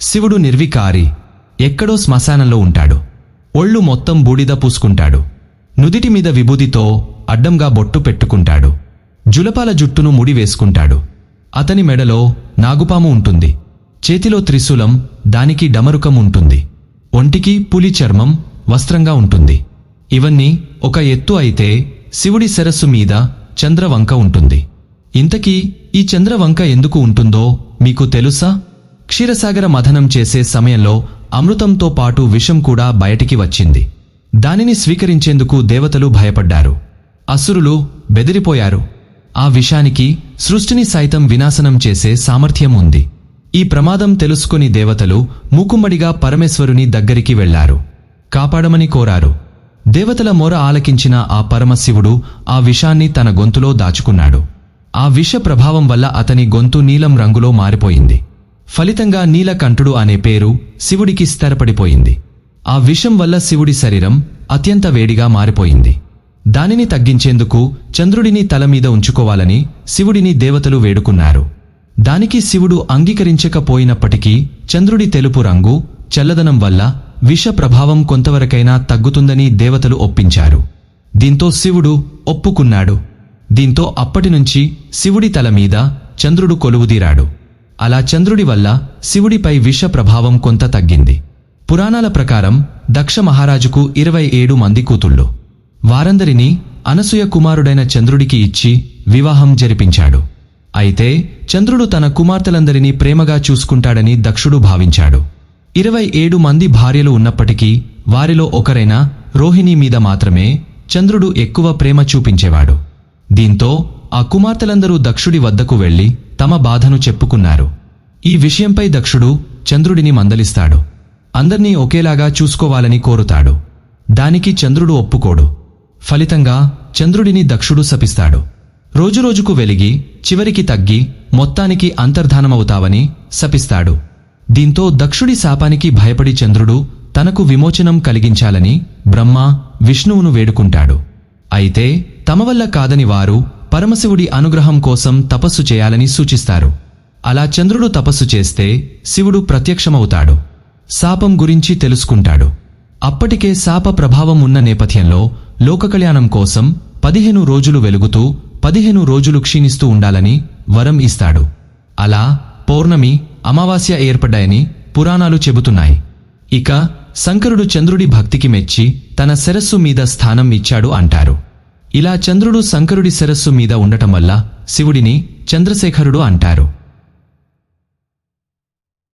శివుడు నిర్వికారి, ఎక్కడో శ్మశానంలో ఉంటాడు. ఒళ్ళు మొత్తం బూడిద పూసుకుంటాడు. నుదిటి మీద విభూదితో అడ్డంగా బొట్టు పెట్టుకుంటాడు. జులపాల జుట్టును ముడి వేసుకుంటాడు. అతని మెడలో నాగుపాము ఉంటుంది. చేతిలో త్రిశూలం, దానికి డమరుకం ఉంటుంది. ఒంటికి పులి చర్మం వస్త్రంగా ఉంటుంది. ఇవన్నీ ఒక ఎత్తు అయితే శివుడి శిరస్సు మీద చంద్రవంక ఉంటుంది. ఇంతకీ ఈ చంద్రవంక ఎందుకు ఉంటుందో మీకు తెలుసా? క్షీరసాగర మథనం చేసే సమయంలో అమృతంతో పాటు విషం కూడా బయటికి వచ్చింది. దానిని స్వీకరించేందుకు దేవతలు భయపడ్డారు. అసురులు బెదిరిపోయారు. ఆ విషానికి సృష్టిని సైతం వినాశనం చేసే సామర్థ్యం ఉంది. ఈ ప్రమాదం తెలుసుకొని దేవతలు మూకుమ్మడిగా పరమేశ్వరుని దగ్గరికి వెళ్లారు. కాపాడమని కోరారు. దేవతల మొర ఆలకించిన ఆ పరమశివుడు ఆ విషాన్ని తన గొంతులో దాచుకున్నాడు. ఆ విష ప్రభావం వల్ల అతని గొంతు నీలం రంగులో మారిపోయింది. ఫలితంగా నీలకంఠుడు అనే పేరు శివుడికి స్థిరపడిపోయింది. ఆ విషం వల్ల శివుడి శరీరం అత్యంత వేడిగా మారిపోయింది. దానిని తగ్గించేందుకు చంద్రుడిని తల మీద ఉంచుకోవాలని శివుడిని దేవతలు వేడుకున్నారు. దానికి శివుడు అంగీకరించకపోయినప్పటికీ చంద్రుడి తెలుపు రంగు, చల్లదనం వల్ల విష ప్రభావం కొంతవరకైనా తగ్గుతుందని దేవతలు ఒప్పించారు. దీంతో శివుడు ఒప్పుకున్నాడు. దీంతో అప్పటినుంచి శివుడి తల మీద చంద్రుడు కొలువుదీరాడు. అలా చంద్రుడి వల్ల శివుడిపై విష ప్రభావం కొంత తగ్గింది. పురాణాల ప్రకారం దక్ష మహారాజుకు 27 మంది కూతుళ్ళు. వారందరినీ అనసూయ కుమారుడైన చంద్రుడికి ఇచ్చి వివాహం జరిపించాడు. అయితే చంద్రుడు తన కుమార్తెలందరినీ ప్రేమగా చూసుకుంటాడని దక్షుడు భావించాడు. 27 మంది భార్యలు ఉన్నప్పటికీ వారిలో ఒకరైన రోహిణి మీద మాత్రమే చంద్రుడు ఎక్కువ ప్రేమ చూపించేవాడు. దీంతో ఆ కుమార్తెలందరూ దక్షుడి వద్దకు వెళ్లి తమ బాధను చెప్పుకున్నారు. ఈ విషయంపై దక్షుడు చంద్రుడిని మందలిస్తాడు. అందర్నీ ఒకేలాగా చూసుకోవాలని కోరుతాడు. దానికి చంద్రుడు ఒప్పుకోడు. ఫలితంగా చంద్రుడిని దక్షుడు శపిస్తాడు. రోజురోజుకు వెలిగి చివరికి తగ్గి మొత్తానికి అంతర్ధానమవుతావని శపిస్తాడు. దీంతో దక్షుడి శాపానికి భయపడి చంద్రుడు తనకు విమోచనం కలిగించాలని బ్రహ్మ, విష్ణువును వేడుకుంటాడు. అయితే తమ వల్ల కాదని వారు పరమశివుడి అనుగ్రహం కోసం తపస్సు చేయాలని సూచిస్తారు. అలా చంద్రుడు తపస్సు చేస్తే శివుడు ప్రత్యక్షమవుతాడు. శాపం గురించి తెలుసుకుంటాడు. అప్పటికే శాప ప్రభావం ఉన్న నేపథ్యంలో లోకకళ్యాణం కోసం 15 రోజులు వెలుగుతూ 15 రోజులు క్షీణిస్తూ ఉండాలని వరం ఇస్తాడు. అలా పౌర్ణమి, అమావాస్య ఏర్పడ్డాయని పురాణాలు చెబుతున్నాయి. ఇక శంకరుడు చంద్రుడి భక్తికి మెచ్చి తన శిరస్సు మీద స్థానం ఇచ్చాడు అంటారు. ఇలా చంద్రుడు శంకరుడి శిరస్సు మీద ఉండటం వల్ల శివుడిని చంద్రశేఖరుడు అంటారు.